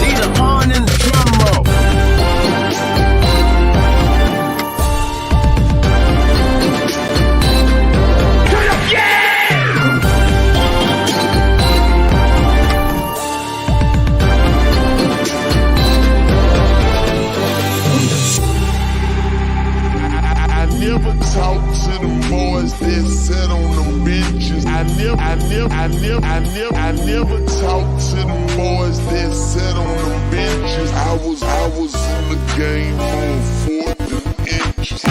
Need a pawn in the drum roll. Talk to them boys that sat on them benches. I never talk to them boys that sat on them benches. I was in the game on 4th and inches.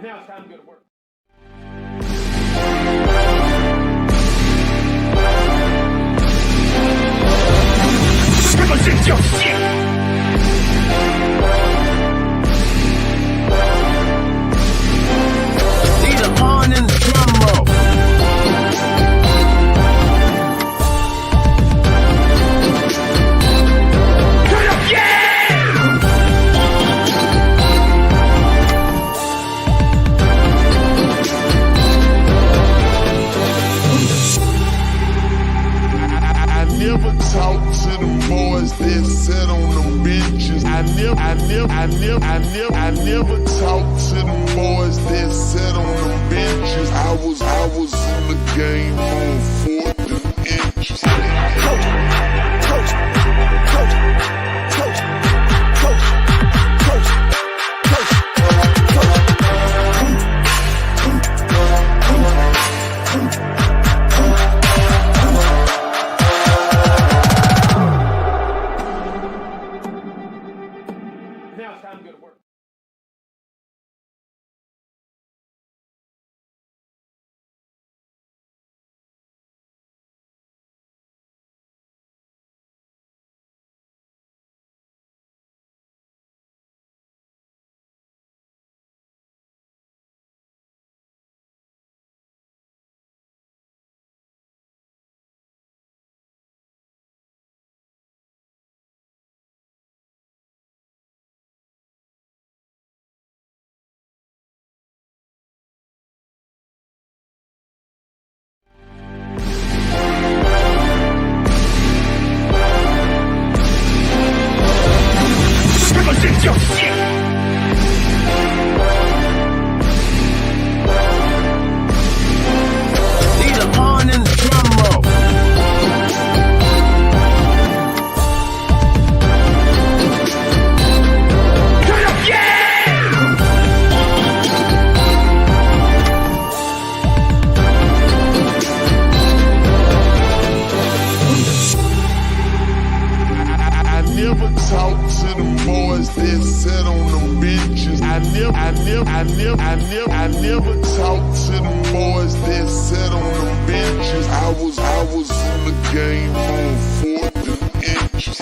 Now it's time to go to work. Represent your shit. Need a pawn in the drum roll. Never talk to them boys that sat on them benches. I never talk to them boys that sat on them benches. I was in the game on 4th and inches. Now it's time to go to work. Represent your shit. Need a pawn in the drum roll. Never talk to them boys that sat on them benches. I never talk to them boys that sat on them benches. I was in the game on 4th and inches.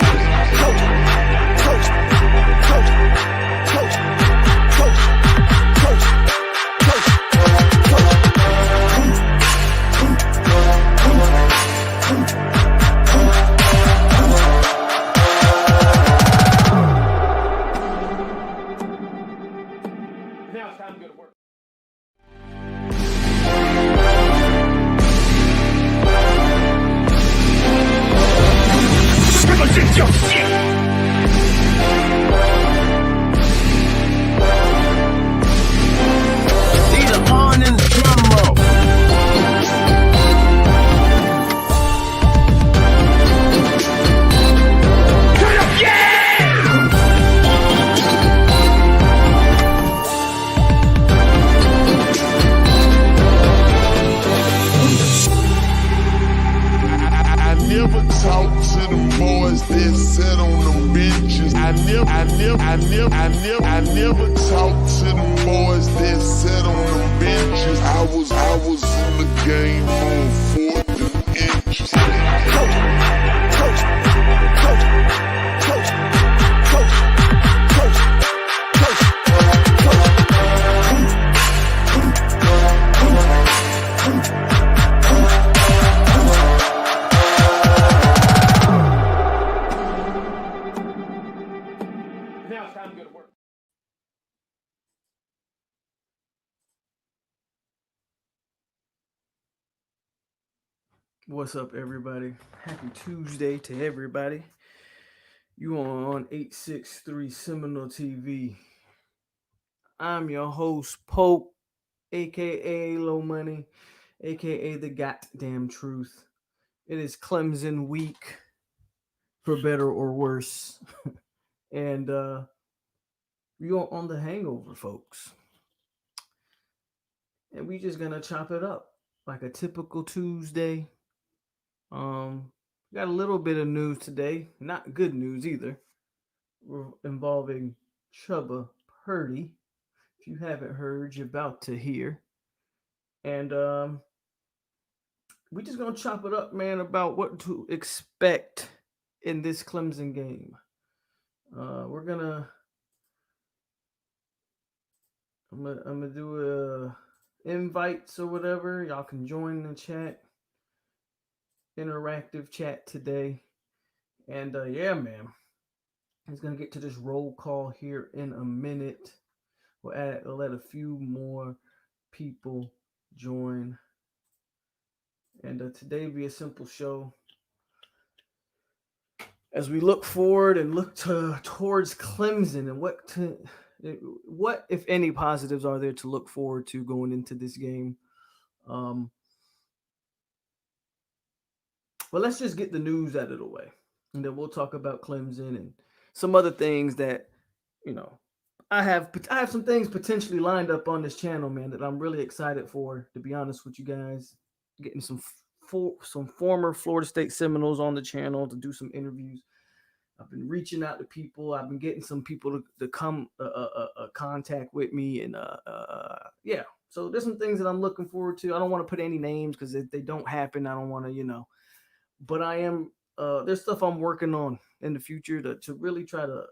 Now it's time to go to work. Represent your shit. Need a pawn in the drum roll. Never talk to them boys that sat on them benches. I never talk to them boys that sat on them benches. I was in the game on 4th and inches. Now it's time to go to work. What's up, everybody? Happy Tuesday to everybody. You on 863 Seminole TV. I'm your host, POLK, a.k.a. AloMoney, a.k.a. the goddamn truth. It is Clemson week, for better or worse. And you're on the Hangover, folks. And we just gonna chop it up like a typical Tuesday. Got a little bit of news today, not good news either, involving Chubba Purdy. If you haven't heard, you're about to hear. And we just gonna chop it up, man, about what to expect in this Clemson game. We're gonna I'm gonna do invites or whatever. Y'all can join the chat, interactive chat today. And yeah, man, he's gonna get to this roll call here in a minute. We'll let a few more people join. And today will be a simple show as we look forward and look towards Clemson and what if any positives are there to look forward to going into this game. But let's just get the news out of the way, and then we'll talk about Clemson and some other things that I have some things potentially lined up on this channel, man, that I'm really excited for. To be honest with you guys, getting some former Florida State Seminoles on the channel to do some interviews. I've been reaching out to people. I've been getting some people to come contact with me, and yeah. So there's some things that I'm looking forward to. I don't want to put any names because if they don't happen, I don't want to, But I am. There's stuff I'm working on in the future to really try to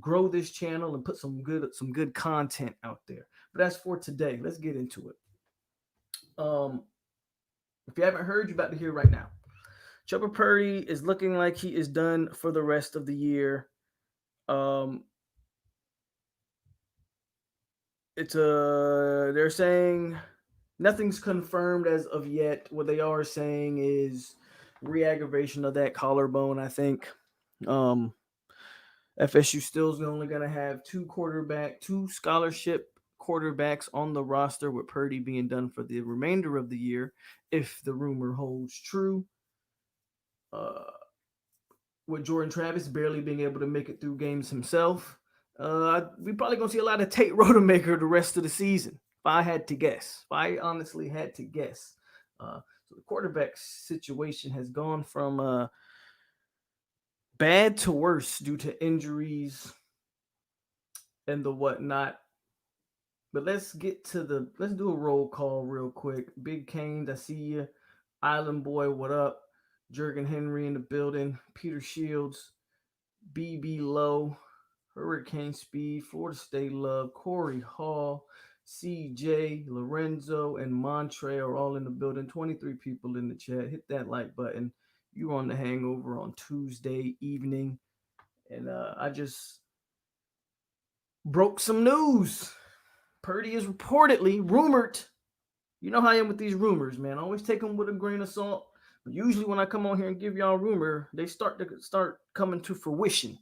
grow this channel and put some good content out there. But as for today, let's get into it. If you haven't heard, you're about to hear right now. Chubba Purdy is looking like he is done for the rest of the year. They're saying nothing's confirmed as of yet. What they are saying is re-aggravation of that collarbone, I think. FSU still is only going to have two scholarship quarterbacks on the roster, with Purdy being done for the remainder of the year, if the rumor holds true. With Jordan Travis barely being able to make it through games himself, we probably going to see a lot of Tate Rodemaker the rest of the season, if I had to guess. If I honestly had to guess. So the quarterback situation has gone from bad to worse due to injuries and the whatnot. But let's do a roll call real quick. Big Kane, I see you. Island Boy, what up? Jurgen Henry in the building. Peter Shields, BB Low, Hurricane Speed, Florida State Love, Corey Hall, CJ, Lorenzo, and Montre are all in the building. 23 people in the chat. Hit that like button. You're on the Hangover on Tuesday evening. And I just broke some news. Purdy is reportedly rumored. You know how I am with these rumors, man. I always take them with a grain of salt. But usually when I come on here and give y'all a rumor, they start coming to fruition.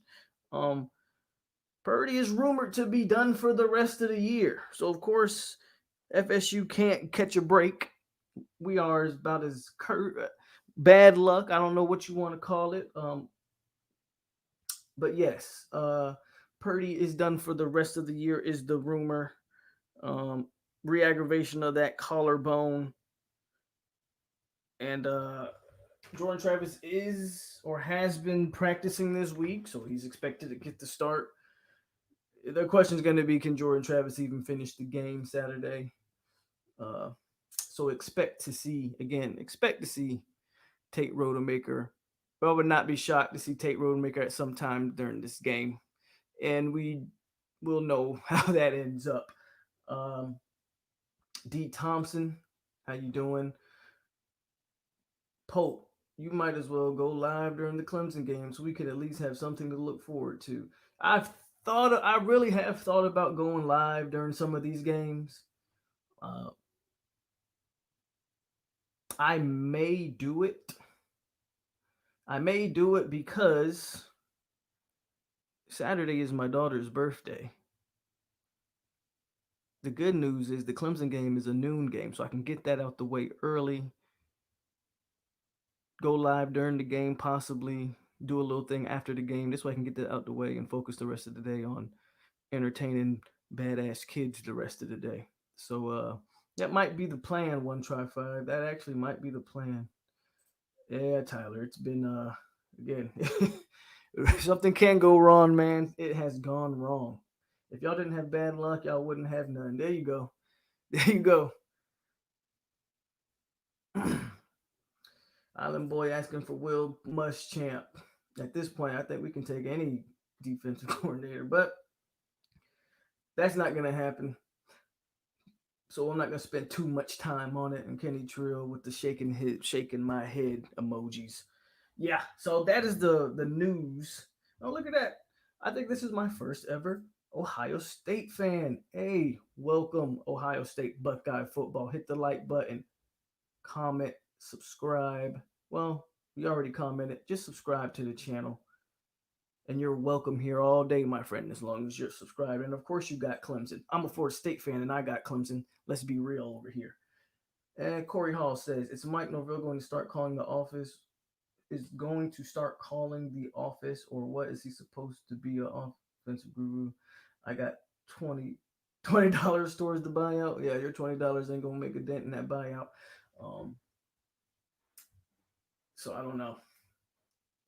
Purdy is rumored to be done for the rest of the year. So, of course, FSU can't catch a break. We are about as bad luck. I don't know what you want to call it. But yes, Purdy is done for the rest of the year is the rumor. Re-aggravation of that collarbone. And Jordan Travis is or has been practicing this week, so he's expected to get the start. The question is going to be, can Jordan Travis even finish the game Saturday? So expect to see Tate Rodemaker. But I would not be shocked to see Tate Rodemaker at some time during this game. And we will know how that ends up. D. Thompson, how you doing? Pope, you might as well go live during the Clemson game so we could at least have something to look forward to. I I really have thought about going live during some of these games. Uh, I may do it. I may do it because Saturday is my daughter's birthday. The good news is the Clemson game is a noon game, so I can get that out the way early, go live during the game, possibly do a little thing after the game. This way I can get that out the way and focus the rest of the day on entertaining badass kids the rest of the day. So that might be the plan, 1Try5. That actually might be the plan. Yeah, Tyler, it's been again something can go wrong, man. It has gone wrong. If y'all didn't have bad luck, y'all wouldn't have none. There you go. There you go. Island Boy asking for Will Muschamp. At this point, I think we can take any defensive coordinator, but that's not going to happen. So I'm not going to spend too much time on it. And Kenny Trill with the shaking my head emojis. Yeah, so that is the news. Oh, look at that. I think this is my first ever Ohio State fan. Hey, welcome, Ohio State Buckeye football. Hit the like button, comment, subscribe. Well, you already commented. Just subscribe to the channel. And you're welcome here all day, my friend, as long as you're subscribed. And of course, you got Clemson. I'm a Florida State fan, and I got Clemson. Let's be real over here. And Corey Hall says, "It's Mike Norvell going to start calling the office? Is going to start calling the office, or what is he supposed to be an offensive guru? I got $20 towards the buyout. Yeah, your $20 ain't gonna make a dent in that buyout. So I don't know."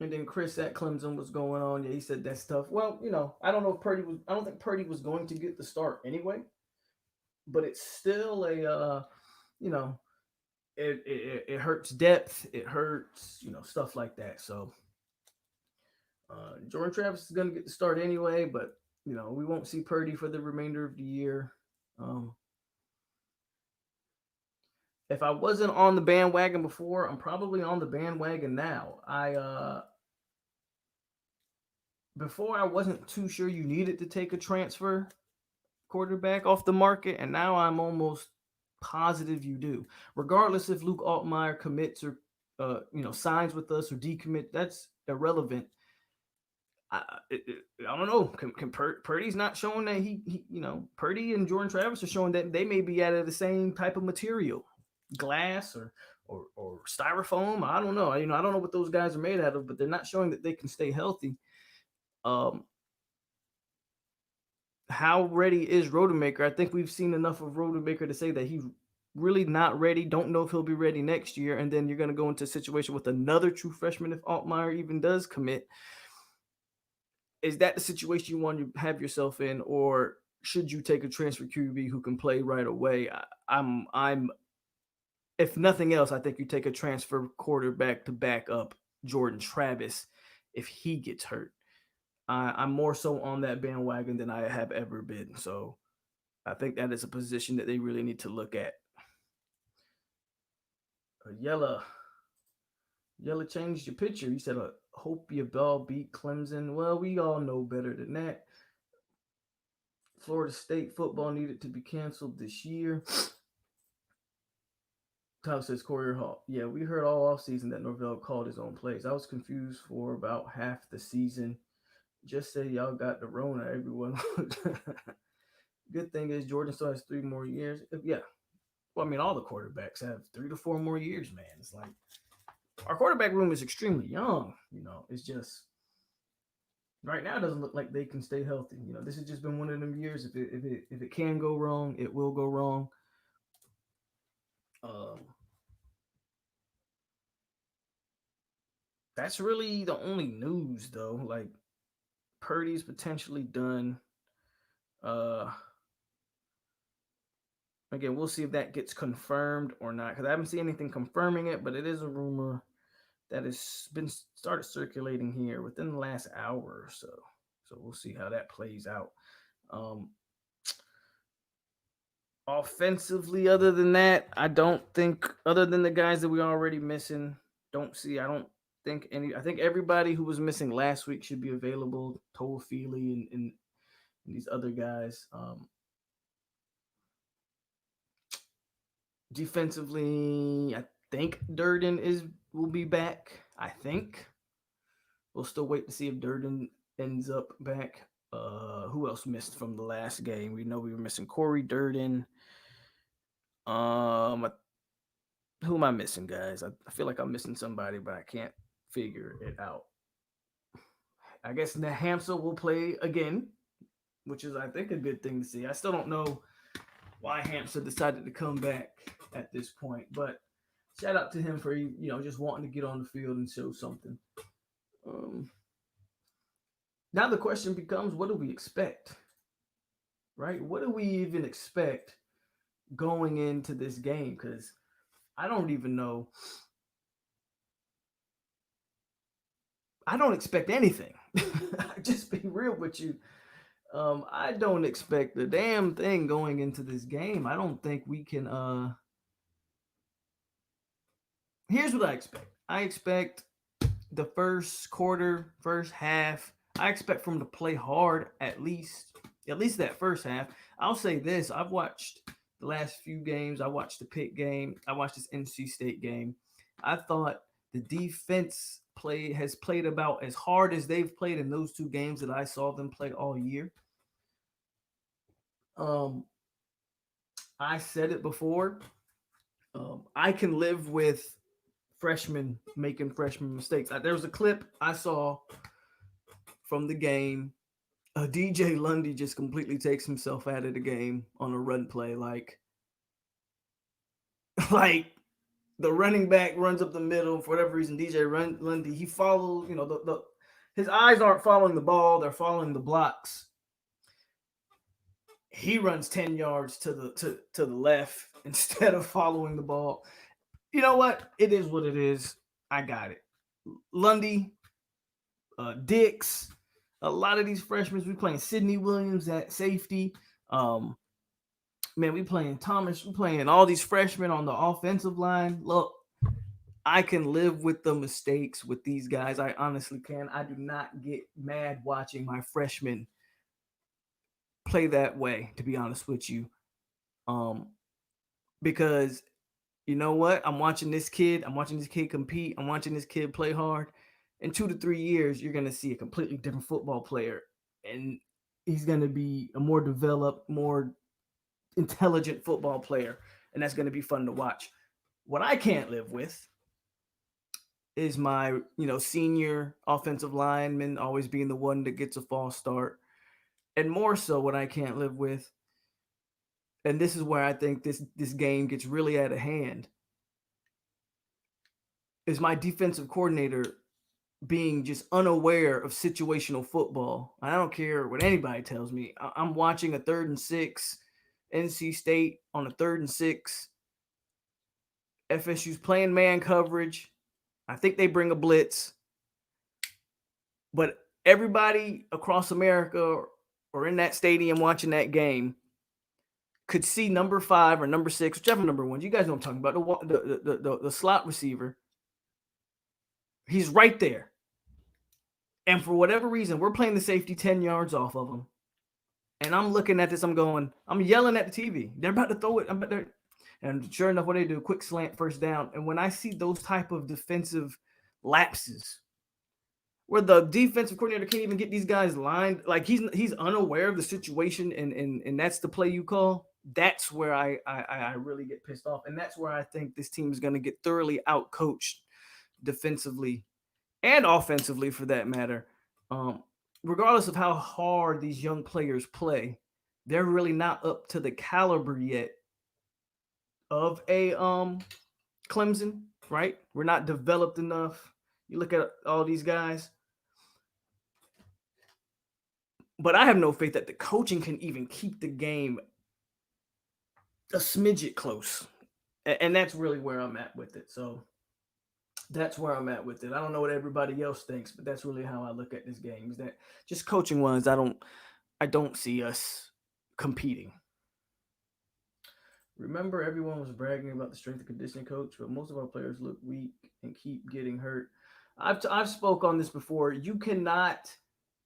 And then Chris at Clemson was going on. Yeah, he said that's tough. Well, I don't know if I don't think Purdy was going to get the start anyway. But it's still a, it hurts depth. It hurts, stuff like that. So Jordan Travis is going to get the start anyway. But, we won't see Purdy for the remainder of the year. If I wasn't on the bandwagon before, I'm probably on the bandwagon now. Before I wasn't too sure you needed to take a transfer quarterback off the market, and now I'm almost positive you do. Regardless if Luke Altmaier commits or signs with us or decommit, that's irrelevant. I don't know. Purdy's not showing that he Purdy and Jordan Travis are showing that they may be out of the same type of material, glass or styrofoam. I don't know. I don't know what those guys are made out of, but they're not showing that they can stay healthy. How ready is Rodemaker? I think we've seen enough of Rodemaker to say that he's really not ready. Don't know if he'll be ready next year. And then you're going to go into a situation with another true freshman if Altmaier even does commit. Is that the situation you want to have yourself in, or should you take a transfer QB who can play right away? I'm if nothing else, I think you take a transfer quarterback to back up Jordan Travis if he gets hurt. I'm more so on that bandwagon than I have ever been. So I think that is a position that they really need to look at. Yella changed your picture. You said, hope your ball beat Clemson. Well, we all know better than that. Florida State football needed to be canceled this year. Tyler says, Corey Hall. Yeah, we heard all offseason that Norvell called his own plays. I was confused for about half the season. Just say y'all got the Rona, everyone. Good thing is Jordan still has 3 more years. Yeah. Well, I mean, all the quarterbacks have 3 to 4 more years, man. It's like our quarterback room is extremely young. It's just right now it doesn't look like they can stay healthy. This has just been one of them years. If it can go wrong, it will go wrong. That's really the only news, though. Like, Purdy's potentially done. Again, we'll see if that gets confirmed or not, because I haven't seen anything confirming it, but it is a rumor that has been started circulating here within the last hour or so. So we'll see how that plays out. Offensively, other than that, I don't think, other than the guys that we're already missing, I think everybody who was missing last week should be available. Toll Feely and and these other guys. Defensively, I think Durden will be back. I think we'll still wait to see if Durden ends up back. Who else missed from the last game? We know we were missing Corey Durden. Um, who am I missing, guys? I feel like I'm missing somebody, but I can't figure it out. I guess Nahamsa will play again, which is, I think, a good thing to see. I still don't know why Hamsa decided to come back at this point, but shout out to him for just wanting to get on the field and show something. Now the question becomes, what do we expect? Right? What do we even expect going into this game? Because I don't even know. I don't expect anything. Just be real with you. I don't expect the damn thing going into this game. I don't think we can. Here's what I expect. I expect the first quarter, first half. I expect for them to play hard at least that first half. I'll say this: I've watched the last few games. I watched the Pitt game. I watched this NC State game. I thought the defense has played about as hard as they've played in those two games that I saw them play all year. I said it before. I can live with freshmen making freshman mistakes. There was a clip I saw from the game. DJ Lundy just completely takes himself out of the game on a run play. Like the running back runs up the middle for whatever reason. DJ Lundy, he follows. His eyes aren't following the ball; they're following the blocks. He runs 10 yards to the left instead of following the ball. You know what? It is what it is. I got it. Lundy, Dix, a lot of these freshmen. We playing Sidney Williams at safety. We playing Thomas. We playing all these freshmen on the offensive line. Look, I can live with the mistakes with these guys. I honestly can. I do not get mad watching my freshmen play that way, to be honest with you. Because you know what? I'm watching this kid compete. I'm watching this kid play hard. In 2 to 3 years, you're going to see a completely different football player. And he's going to be a more developed, more intelligent football player. And that's going to be fun to watch. What I can't live with is my, senior offensive lineman always being the one that gets a false start. And more so, what I can't live with, and this is where I think this game gets really out of hand, is my defensive coordinator being just unaware of situational football. I don't care what anybody tells me. I'm watching a 3rd and 6, NC State on a 3rd and 6. FSU's playing man coverage. I think they bring a blitz. But everybody across America or in that stadium watching that game could see number 5 or number 6, whichever number one. You guys know what I'm talking about, the slot receiver. He's right there. And for whatever reason, we're playing the safety 10 yards off of him. And I'm looking at this, I'm yelling at the TV. They're about to throw it. And sure enough, what they do, quick slant, first down. And when I see those type of defensive lapses, where the defensive coordinator can't even get these guys lined, like he's unaware of the situation, and that's the play you call. That's where I really get pissed off, and that's where I think this team is going to get thoroughly outcoached defensively and offensively, for that matter. Regardless of how hard these young players play, they're really not up to the caliber yet of a Clemson, right? We're not developed enough. You look at all these guys. But I have no faith that the coaching can even keep the game a smidget close. And that's really where I'm at with it. So that's where I'm at with it. I don't know what everybody else thinks, but that's really how I look at this game. Is that just coaching wise, I don't see us competing. Remember, everyone was bragging about the strength and conditioning coach, but most of our players look weak and keep getting hurt. I've spoke on this before. You cannot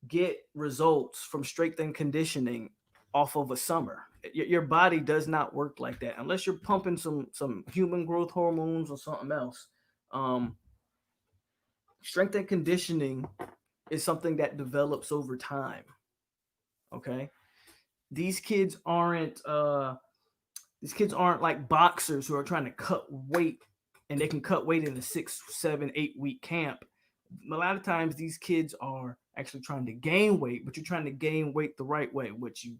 get results from strength and conditioning off of a summer. Your body does not work like that unless you're pumping some human growth hormones or something else. Um, Strength and conditioning is something that develops over time. Okay, these kids aren't like boxers who are trying to cut weight and they can cut weight in a 6, 7, 8 week camp. A lot of times these kids are actually trying to gain weight, but you're trying to gain weight the right way, which you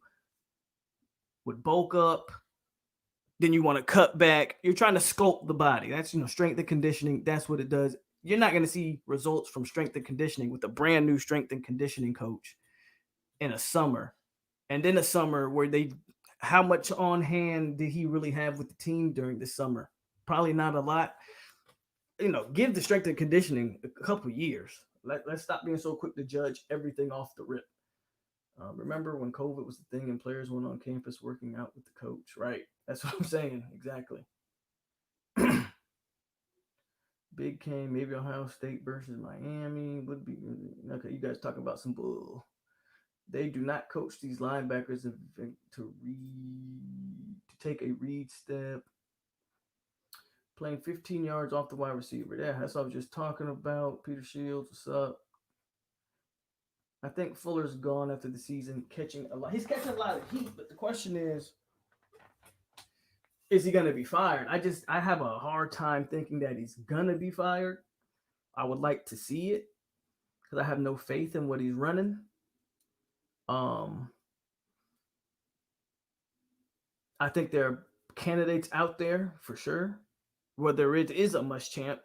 would bulk up, then you want to cut back. You're trying to sculpt the body. That's strength and conditioning. That's what it does. You're not going to see results from strength and conditioning with a brand new strength and conditioning coach in a summer, and then a summer where how much on hand did he really have with the team during the summer? Probably not a lot. Give the strength and conditioning a couple years. Let's stop being so quick to judge everything off the rip. Remember when COVID was the thing and players went on campus working out with the coach, right? That's what I'm saying. Exactly. Big K, maybe Ohio State versus Miami would be okay. You guys talking about some bull. They do not coach these linebackers to take a read step. Playing 15 yards off the wide receiver. Yeah, that's what I was just talking about. Peter Shields, what's up? I think Fuller's gone after the season, catching a lot. He's catching a lot of heat, but the question is he going to be fired? I have a hard time thinking that he's going to be fired. I would like to see it because I have no faith in what he's running. I think there are candidates out there for sure. Whether it is a Muschamp,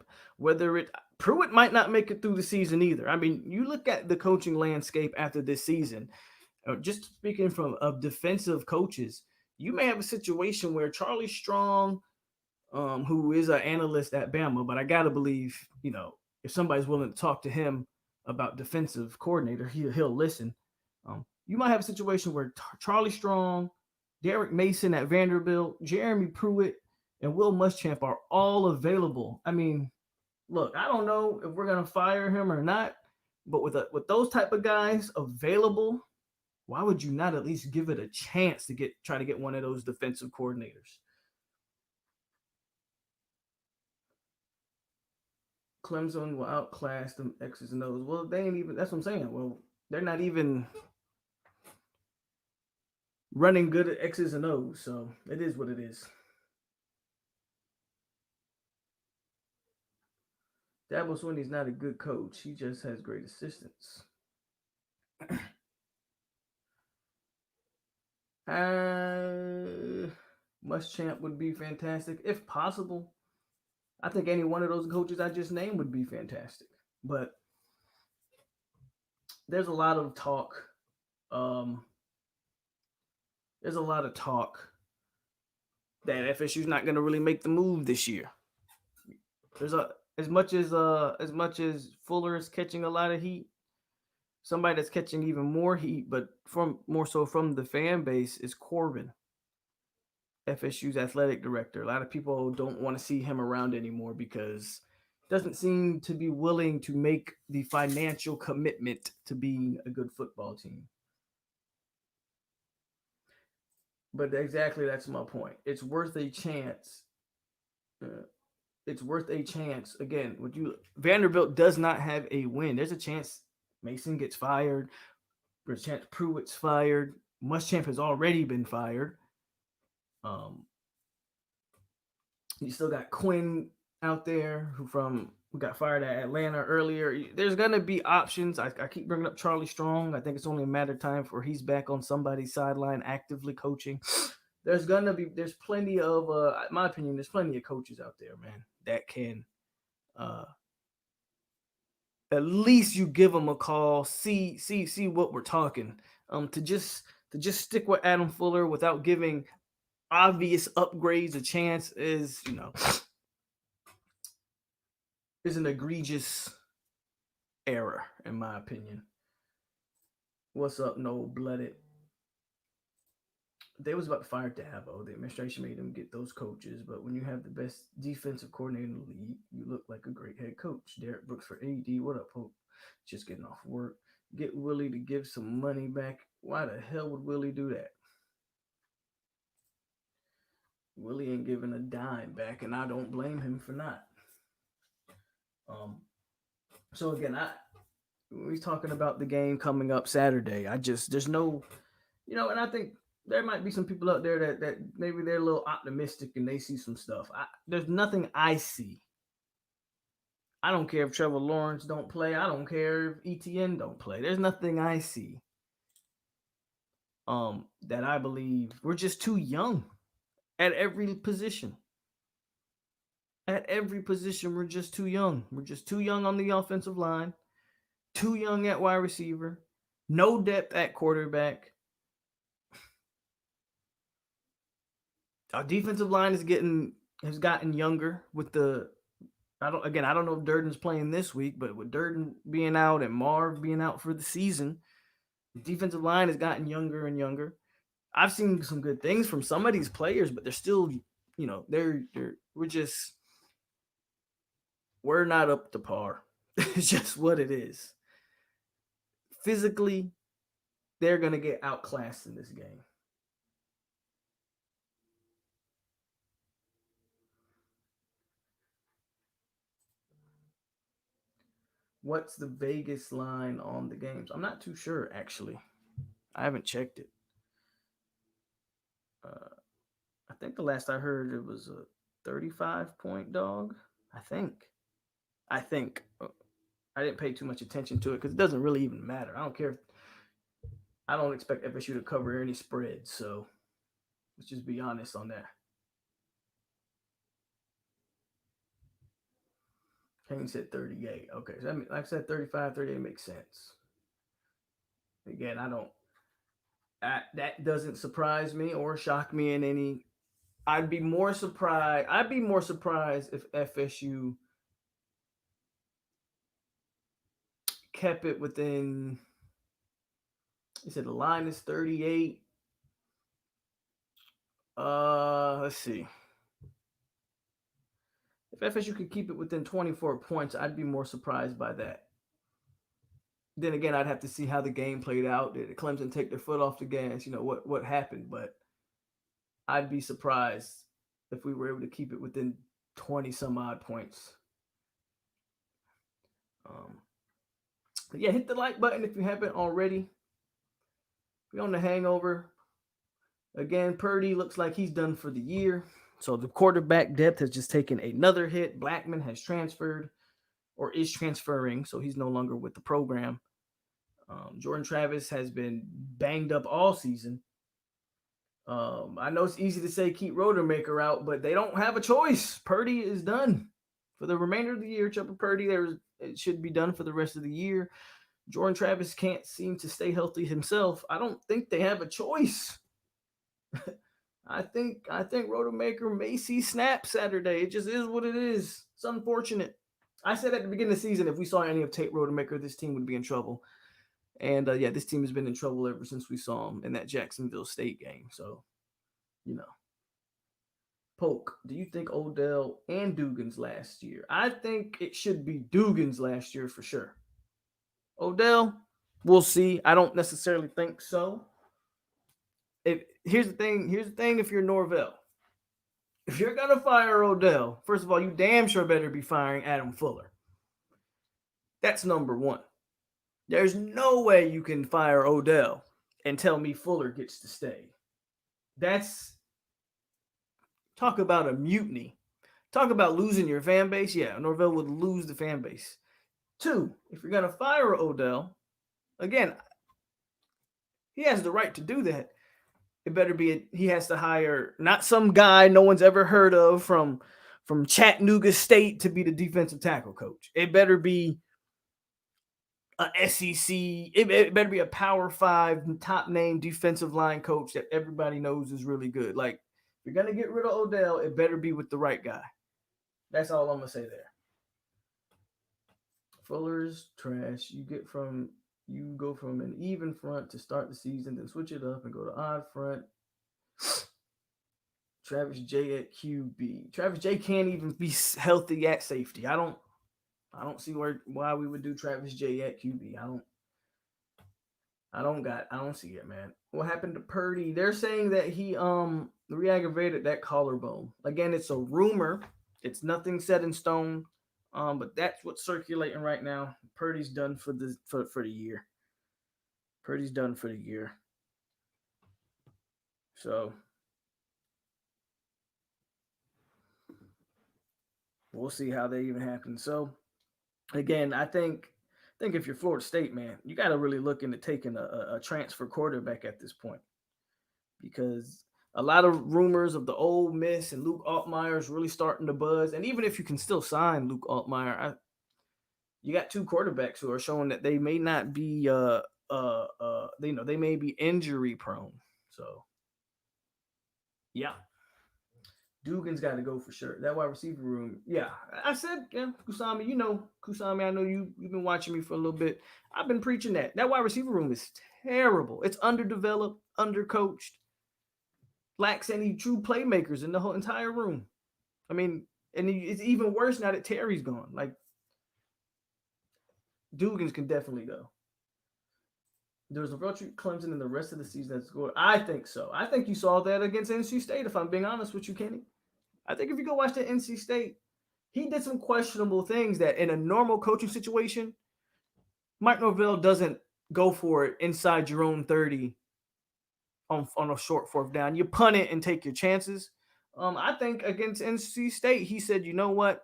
Pruitt might not make it through the season either. I mean, you look at the coaching landscape after this season. Just speaking from of defensive coaches, you may have a situation where Charlie Strong, who is an analyst at Bama, but I gotta believe, if somebody's willing to talk to him about defensive coordinator, he'll listen. You might have a situation where Charlie Strong, Derek Mason at Vanderbilt, Jeremy Pruitt, and Will Muschamp are all available. I mean, look, I don't know if we're gonna fire him or not, but with those type of guys available, why would you not at least give it a chance to try to get one of those defensive coordinators? Clemson will outclass them X's and O's. Well, they ain't even. That's what I'm saying. Well, they're not even running good at X's and O's, so it is what it is. Dabo Swinney's not a good coach. He just has great assistants. Muschamp would be fantastic if possible. I think any one of those coaches I just named would be fantastic. But there's a lot of talk. There's a lot of talk that FSU's not going to really make the move this year. There's as much as Fuller is catching a lot of heat, somebody that's catching even more heat, but more so from the fan base, is Corbin, FSU's athletic director. A lot of people don't want to see him around anymore because he doesn't seem to be willing to make the financial commitment to being a good football team. But exactly, that's my point. It's worth a chance. It's worth a chance. Again, Vanderbilt does not have a win. There's a chance Mason gets fired. There's a chance Pruitt's fired. Muschamp has already been fired. You still got Quinn out there who got fired at Atlanta earlier. There's gonna be options. I keep bringing up Charlie Strong. I think it's only a matter of time before he's back on somebody's sideline actively coaching. There's plenty of, in my opinion, there's plenty of coaches out there, man, that can at least you give them a call, see what we're talking. To just stick with Adam Fuller without giving obvious upgrades a chance is an egregious error, in my opinion. What's up, No Blooded? They was about to fire Dabo. The administration made them get those coaches, but when you have the best defensive coordinator in the league, you look like a great head coach. Derek Brooks for AD. What up, Hope? Just getting off work. Get Willie to give some money back. Why the hell would Willie do that? Willie ain't giving a dime back, and I don't blame him for not. So again, we're talking about the game coming up Saturday. There's no, and I think there might be some people out there that maybe they're a little optimistic and they see some stuff. There's nothing I see. I don't care if Trevor Lawrence don't play. I don't care if ETN don't play. There's nothing I see. That I believe we're just too young at every position. At every position, we're just too young. We're just too young on the offensive line, too young at wide receiver, no depth at quarterback. Our defensive line has gotten younger with the. I don't know if Durden's playing this week, but with Durden being out and Marv being out for the season, the defensive line has gotten younger and younger. I've seen some good things from some of these players, but they're still, we're not up to par. It's just what it is. Physically, they're going to get outclassed in this game. What's the Vegas line on the games? I'm not too sure, actually. I haven't checked it. I think the last I heard it was a 35-point dog. I think. I didn't pay too much attention to it because it doesn't really even matter. I don't care. I don't expect FSU to cover any spreads, so let's just be honest on that. Kane said 38. Okay, so like I said, 35, 38 makes sense. Again, that doesn't surprise me or shock me in any. I'd be more surprised if FSU kept it within. He said the line is 38. Let's see. If FSU could keep it within 24 points, I'd be more surprised by that. Then again, I'd have to see how the game played out. Did Clemson take their foot off the gas? What happened? But I'd be surprised if we were able to keep it within 20 some odd points. But yeah, hit the like button if you haven't already. We're on the hangover. Again, Purdy looks like he's done for the year. So the quarterback depth has just taken another hit. Blackman has transferred or is transferring, so he's no longer with the program. Jordan Travis has been banged up all season. I know it's easy to say keep Rodemaker out, but they don't have a choice. Purdy is done for the remainder of the year. Chopper Purdy, it should be done for the rest of the year. Jordan Travis can't seem to stay healthy himself. I don't think they have a choice. I think Rodemaker may see snaps Saturday. It just is what it is. It's unfortunate. I said at the beginning of the season, if we saw any of Tate Rodemaker, this team would be in trouble. And this team has been in trouble ever since we saw him in that Jacksonville State game. So, POLK, do you think Odell and Dugan's last year? I think it should be Dugan's last year for sure. Odell, we'll see. I don't necessarily think so. Here's the thing if you're Norvell. If you're going to fire Odell, first of all, you damn sure better be firing Adam Fuller. That's number one. There's no way you can fire Odell and tell me Fuller gets to stay. Talk about a mutiny. Talk about losing your fan base. Yeah, Norvell would lose the fan base. 2, if you're going to fire Odell, again, he has the right to do that. It better be he has to hire not some guy no one's ever heard of from Chattanooga State to be the defensive tackle coach. It better be a SEC. It better be a Power 5 top name defensive line coach that everybody knows is really good. Like, if you're gonna get rid of Odell, it better be with the right guy. That's all I'm gonna say there. Fuller's trash. You go from an even front to start the season, then switch it up and go to odd front. Travis J at QB. Travis J can't even be healthy at safety. I don't see why we would do Travis J at QB. I don't see it, man. What happened to Purdy? They're saying that he re-aggravated that collarbone. Again, it's a rumor. It's nothing set in stone. But that's what's circulating right now. Purdy's done for the year. Purdy's done for the year. So we'll see how that even happens. So again, I think if you're Florida State, man, you got to really look into taking a transfer quarterback at this point, because a lot of rumors of the Ole Miss and Luke Altmaier is really starting to buzz. And even if you can still sign Luke Altmaier, you got two quarterbacks who are showing that they may not be they may be injury prone. So yeah, Dugan's got to go for sure. That wide receiver room. Yeah, I said, yeah, Kusami, Kusami, I know you've been watching me for a little bit. I've been preaching that. That wide receiver room is terrible. It's underdeveloped, undercoached, lacks any true playmakers in the whole entire room. I mean, and it's even worse now that Terry's gone. Like, Dugans can definitely go. There's a real treat Clemson in the rest of the season that's good. I think so. I think you saw that against NC State, if I'm being honest with you, Kenny. I think if you go watch the NC State, he did some questionable things that in a normal coaching situation, Mike Norvell doesn't go for it inside your own 30 on a short fourth down. You punt it and take your chances. I think against NC State, he said, you know what?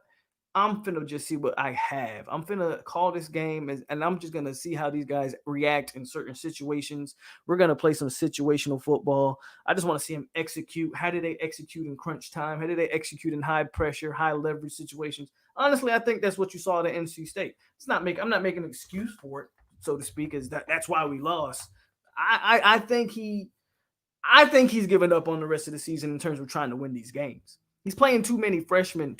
I'm finna just see what I have. I'm finna call this game, and I'm just gonna see how these guys react in certain situations. We're gonna play some situational football. I just want to see them execute. How do they execute in crunch time? How do they execute in high pressure, high leverage situations? Honestly, I think that's what you saw at NC State. I'm not making an excuse for it, so to speak. That's why we lost. I think he's given up on the rest of the season in terms of trying to win these games. He's playing too many freshmen,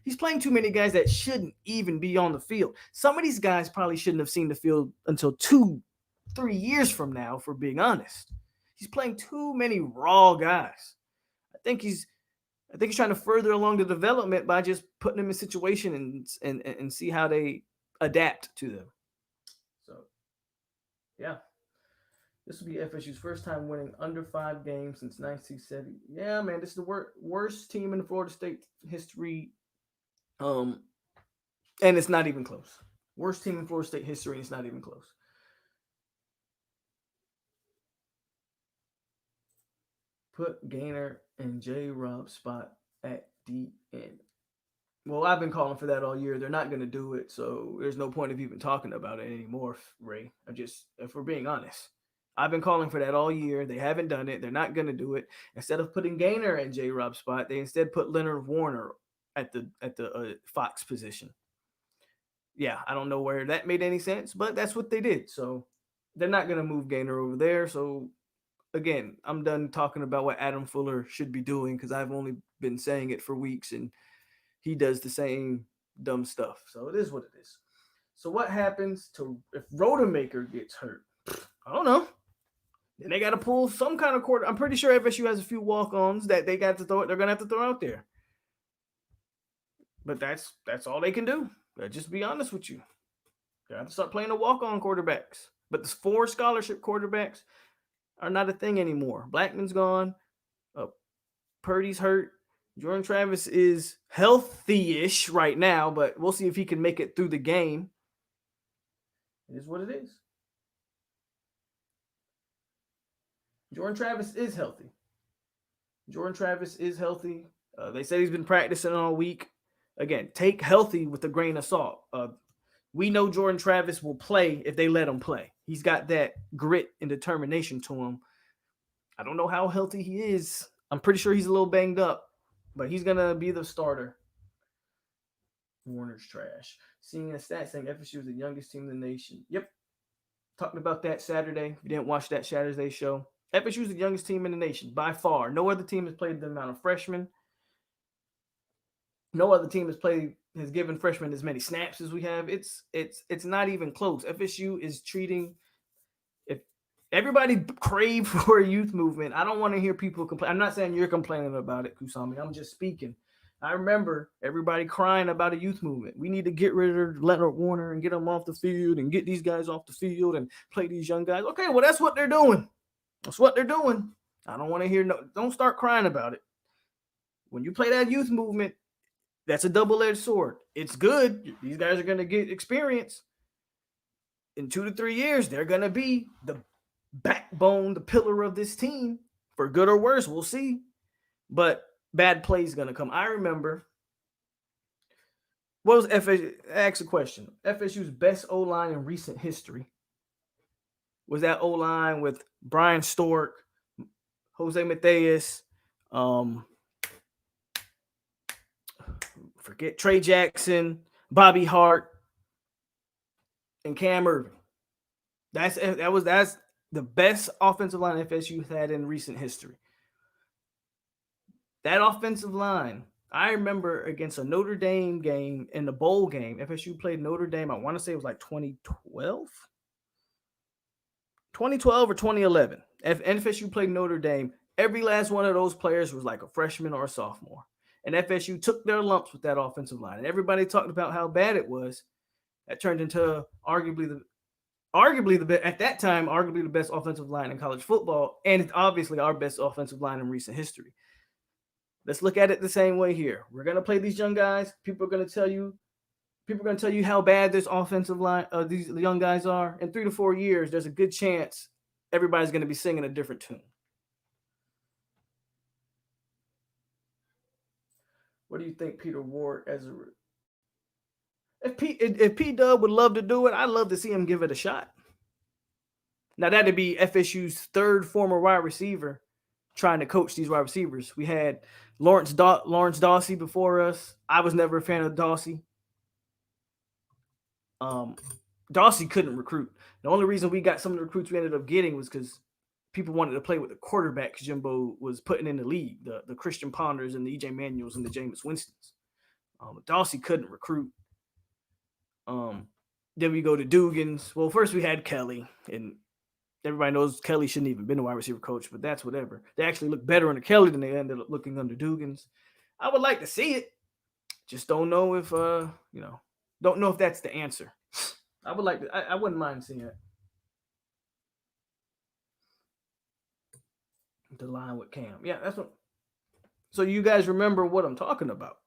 he's playing too many guys that shouldn't even be on the field. Some of these guys probably shouldn't have seen the field until 2-3 years from now, for being honest. He's playing too many raw guys. I think he's trying to further along the development by just putting them in situations and see how they adapt to them. So, yeah. This will be FSU's first time winning under 5 games since 1970. Yeah, man, this is the worst team in Florida State history. And it's not even close. Worst team in Florida State history, and it's not even close. Put Gainer and J. Rob's spot at the end. Well, I've been calling for that all year. They're not going to do it, so there's no point of even talking about it anymore, Ray. If we're being honest. I've been calling for that all year. They haven't done it. They're not going to do it. Instead of putting Gainer at J. Rob's spot, they instead put Leonard Warner at the Fox position. Yeah, I don't know where that made any sense, but that's what they did. So they're not going to move Gainer over there. So again, I'm done talking about what Adam Fuller should be doing, because I've only been saying it for weeks and he does the same dumb stuff. So it is what it is. So what happens if Rodemaker gets hurt? I don't know. Then they got to pull some kind of quarter. I'm pretty sure FSU has a few walk-ons that they got to throw. They're gonna have to throw out there. But that's all they can do. Just be honest with you. They have to start playing the walk-on quarterbacks. But the 4 scholarship quarterbacks are not a thing anymore. Blackman's gone. Purdy's hurt. Jordan Travis is healthy-ish right now, but we'll see if he can make it through the game. It is what it is. Jordan Travis is healthy. They said he's been practicing all week. Again, take healthy with a grain of salt. We know Jordan Travis will play if they let him play. He's got that grit and determination to him. I don't know how healthy he is. I'm pretty sure he's a little banged up, but he's going to be the starter. Warner's trash. Seeing a stat saying FSU is the youngest team in the nation. Yep. Talking about that Saturday. If you didn't watch that Saturday show. FSU is the youngest team in the nation by far. No other team has played the amount of freshmen. No other team has given freshmen as many snaps as we have. It's not even close. FSU is treating. If everybody crave for a youth movement, I don't want to hear people complain. I'm not saying you're complaining about it, Kusami. I'm just speaking. I remember everybody crying about a youth movement. We need to get rid of Leonard Warner and get them off the field and get these guys off the field and play these young guys. Okay, well, that's what they're doing. That's what they're doing. I don't want to hear don't start crying about it. When you play that youth movement, that's a double-edged sword. It's good. These guys are going to get experience. In 2 to 3 years, they're going to be the backbone, the pillar of this team. For good or worse, we'll see. But bad play is going to come. I remember, what was FSU? Ask a question. FSU's best O-line in recent history was that O-line with Brian Stork, Jose Matthias, forget Trey Jackson, Bobby Hart, and Cam Irving. That's the best offensive line FSU had in recent history. That offensive line, I remember against a Notre Dame game in the bowl game, FSU played Notre Dame. I want to say it was like 2012 or 2011. If FSU played Notre Dame, every last one of those players was like a freshman or a sophomore. And FSU took their lumps with that offensive line. And everybody talked about how bad it was. That turned into arguably the best offensive line in college football, and it's obviously our best offensive line in recent history. Let's look at it the same way here. We're gonna play these young guys. People are gonna tell you how bad this offensive line, these young guys are. In 3 to 4 years, there's a good chance everybody's gonna be singing a different tune. What do you think, Peter Ward? If P Dub would love to do it, I'd love to see him give it a shot. Now that'd be FSU's third former wide receiver trying to coach these wide receivers. We had Lawrence Dawsey before us. I was never a fan of Dawsey. Dawsey couldn't recruit. The only reason we got some of the recruits we ended up getting was because people wanted to play with the quarterback Jimbo was putting in the league, the Christian Ponders and the EJ Manuels and the Jameis Winstons. Dawsey couldn't recruit. Then we go to Dugans. Well, first we had Kelly, and everybody knows Kelly shouldn't even been a wide receiver coach, but that's whatever. They actually look better under Kelly than they ended up looking under Dugans. I would like to see it. Just don't know if don't know if that's the answer. I wouldn't mind seeing it. The line with Cam. Yeah, that's what. So you guys remember what I'm talking about.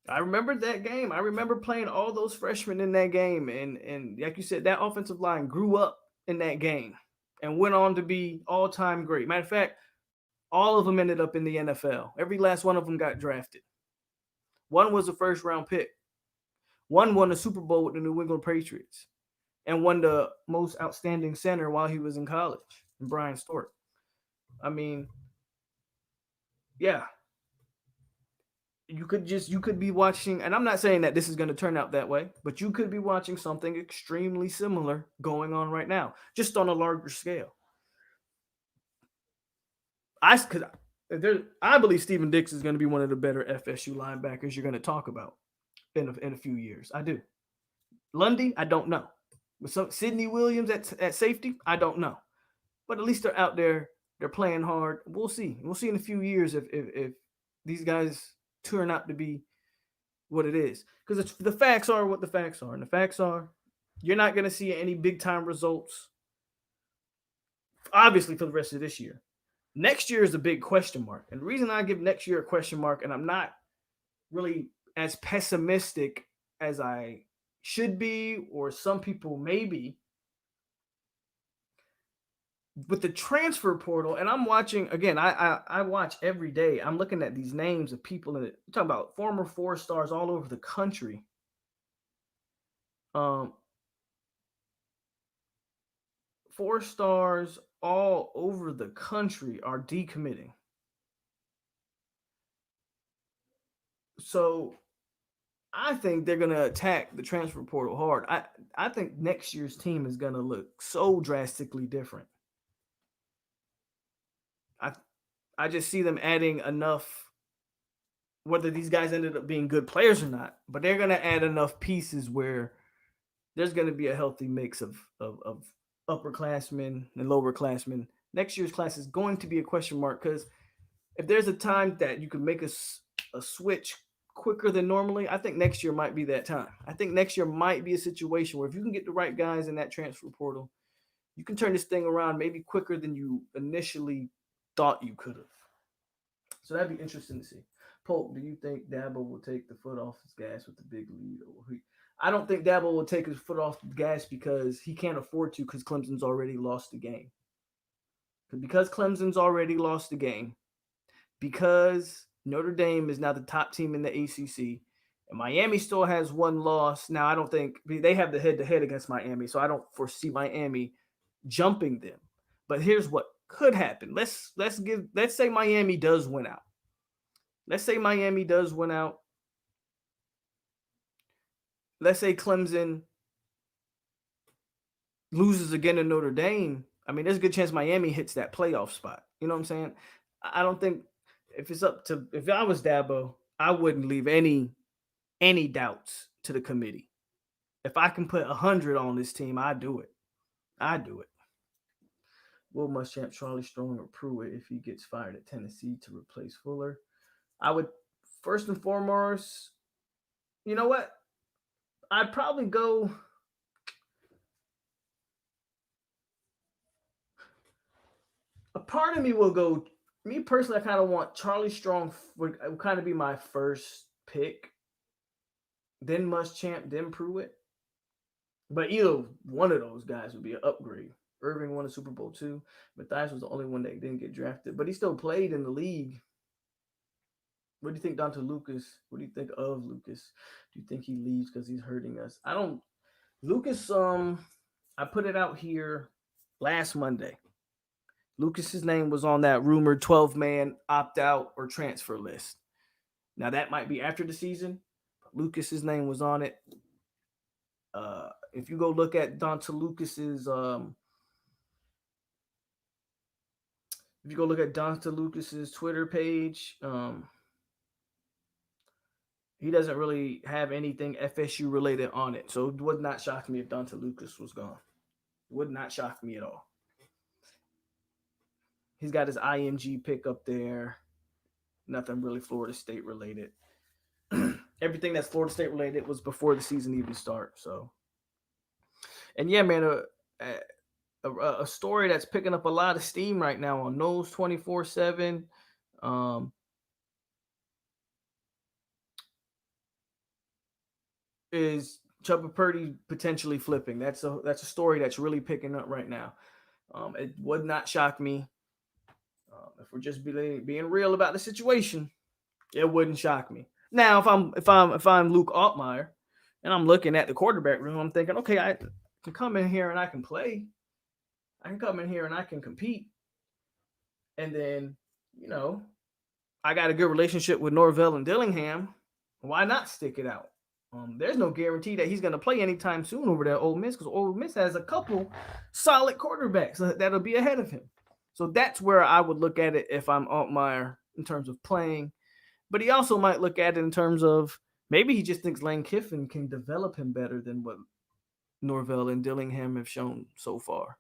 I remember that game. I remember playing all those freshmen in that game. And like you said, that offensive line grew up in that game and went on to be all-time great. Matter of fact, all of them ended up in the NFL. Every last one of them got drafted. One was a first-round pick. One won the Super Bowl with the New England Patriots and won the most outstanding center while he was in college, Brian Stork. I mean, yeah. You could be watching, and I'm not saying that this is going to turn out that way, but you could be watching something extremely similar going on right now, just on a larger scale. I believe Steven Dix is going to be one of the better FSU linebackers you're going to talk about in a few years. I do. Lundy, I don't know. With Sidney Williams at safety, I don't know. But at least they're out there. They're playing hard. We'll see. We'll see in a few years if these guys turn out to be what it is. Because the facts are what the facts are. And the facts are you're not going to see any big-time results, obviously, for the rest of this year. Next year is a big question mark. And the reason I give next year a question mark, and I'm not really as pessimistic as I should be, or some people may be, with the transfer portal, and I'm watching, again, I watch every day. I'm looking at these names of people in it. We're talking about former 4-stars all over the country. 4-stars all over the country are decommitting. So I think they're going to attack the transfer portal hard. I think next year's team is going to look so drastically different. I just see them adding enough, whether these guys ended up being good players or not, but they're going to add enough pieces where there's going to be a healthy mix of upperclassmen and lowerclassmen. Next year's class is going to be a question mark, because if there's a time that you could make a switch quicker than normally, I think next year might be that time. I think next year might be a situation where if you can get the right guys in that transfer portal, you can turn this thing around maybe quicker than you initially thought you could have. So that'd be interesting to see. Polk, do you think Dabo will take the foot off his gas with the big lead? I don't think Dabo will take his foot off the gas because he can't afford to because Clemson's already lost the game. Because Clemson's already lost the game, because Notre Dame is now the top team in the ACC, and Miami still has one loss. Now, I don't think they have the head-to-head against Miami, so I don't foresee Miami jumping them. But here's what could happen. Let's say Miami does win out. Let's say Miami does win out. Let's say Clemson loses again to Notre Dame. I mean, there's a good chance Miami hits that playoff spot. You know what I'm saying? I don't think if I was Dabo, I wouldn't leave any doubts to the committee. If I can put 100 on this team, I do it. Will Muschamp, Charlie Strong, or Pruitt if he gets fired at Tennessee to replace Fuller? I would first and foremost, you know what? I'd probably go. A part of me will go. Me personally, I kind of want Charlie Strong would kind of be my first pick. Then Muschamp, then Pruitt. But either one of those guys would be an upgrade. Irving won a Super Bowl too. Matthias was the only one that didn't get drafted, but he still played in the league. What do you think, Dante Lucas? What do you think of Lucas? Do you think he leaves because he's hurting us? I don't. Lucas, I put it out here last Monday. Lucas's name was on that rumored 12-man opt-out or transfer list. Now, that might be after the season. But Lucas's name was on it. If you go look at Dante Lucas's Twitter page, he doesn't really have anything FSU related on it. So it would not shock me if Dante Lucas was gone. It would not shock me at all. He's got his IMG pick up there. Nothing really Florida State related. Everything that's Florida State related was before the season even started. So, and yeah, man, a story that's picking up a lot of steam right now on Nose 24/7. Is Chubba Purdy potentially flipping? That's a story that's really picking up right now. It would not shock me. If we're just being real about the situation, it wouldn't shock me. Now, if I'm Luke Altmaier and I'm looking at the quarterback room, I'm thinking, okay, I can come in here and I can play. I can come in here and I can compete. And then, I got a good relationship with Norvell and Dillingham. Why not stick it out? There's no guarantee that he's going to play anytime soon over there at Ole Miss because Ole Miss has a couple solid quarterbacks that'll be ahead of him. So that's where I would look at it if I'm Altmaier in terms of playing. But he also might look at it in terms of maybe he just thinks Lane Kiffin can develop him better than what Norvell and Dillingham have shown so far.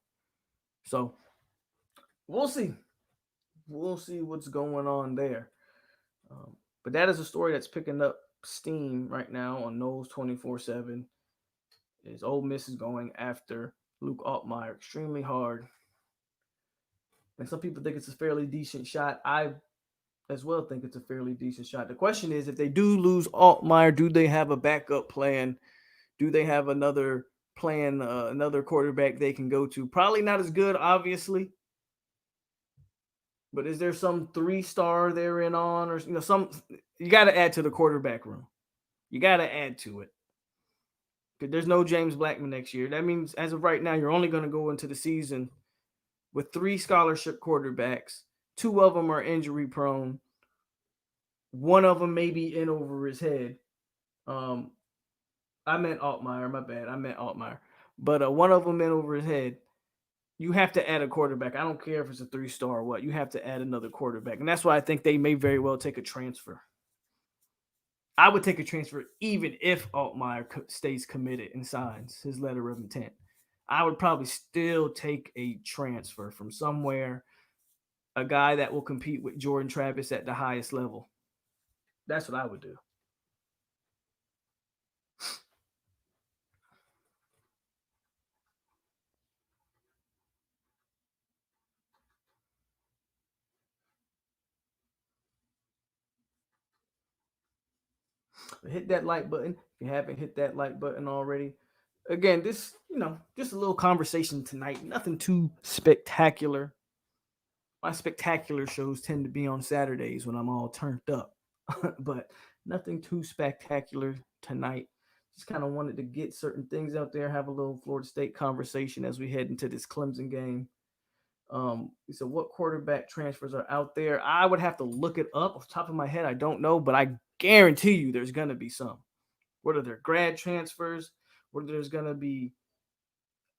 So we'll see. We'll see what's going on there. But that is a story that's picking up steam right now on Nose 24/7. Is Ole Miss is going after Luke Altmaier extremely hard. And some people think it's a fairly decent shot. I as well think it's a fairly decent shot. The question is, if they do lose Altmaier, do they have a backup plan? Do they have another plan, another quarterback they can go to? Probably not as good, obviously. But is there some 3-star they're in on, or you got to add to the quarterback room. You got to add to it. Because there's no James Blackman next year. That means as of right now, you're only going to go into the season with 3 scholarship quarterbacks. 2 of them are injury prone. 1 of them may be in over his head. I meant Altmaier. My bad. I meant Altmaier. But 1 of them in over his head. You have to add a quarterback. I don't care if it's a 3-star or what. You have to add another quarterback. And that's why I think they may very well take a transfer. I would take a transfer even if Altmaier stays committed and signs his letter of intent. I would probably still take a transfer from somewhere, a guy that will compete with Jordan Travis at the highest level. That's what I would do. Hit that like button if you haven't hit that like button already. Again, this, just a little conversation tonight. Nothing too spectacular. My spectacular shows tend to be on Saturdays when I'm all turned up, but nothing too spectacular tonight. Just kind of wanted to get certain things out there, have a little Florida State conversation as we head into this Clemson game. So what quarterback transfers are out there? I would have to look it up off the top of my head. I don't know, but I guarantee you there's gonna be some. What are their grad transfers? Where there's gonna be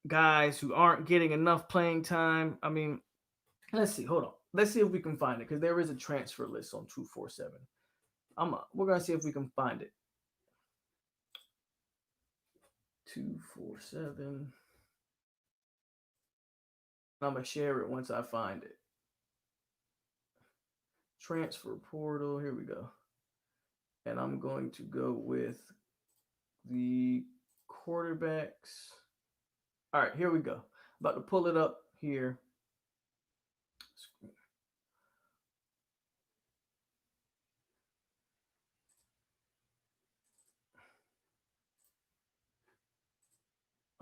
guys who aren't getting enough playing time. I mean, let's see. Hold on. Let's see if we can find it because there is a transfer list on 247. We're gonna see if we can find it. 247. I'm gonna share it once I find it. Transfer portal. Here we go. And I'm going to go with the quarterbacks. All right, here we go. About to pull it up here.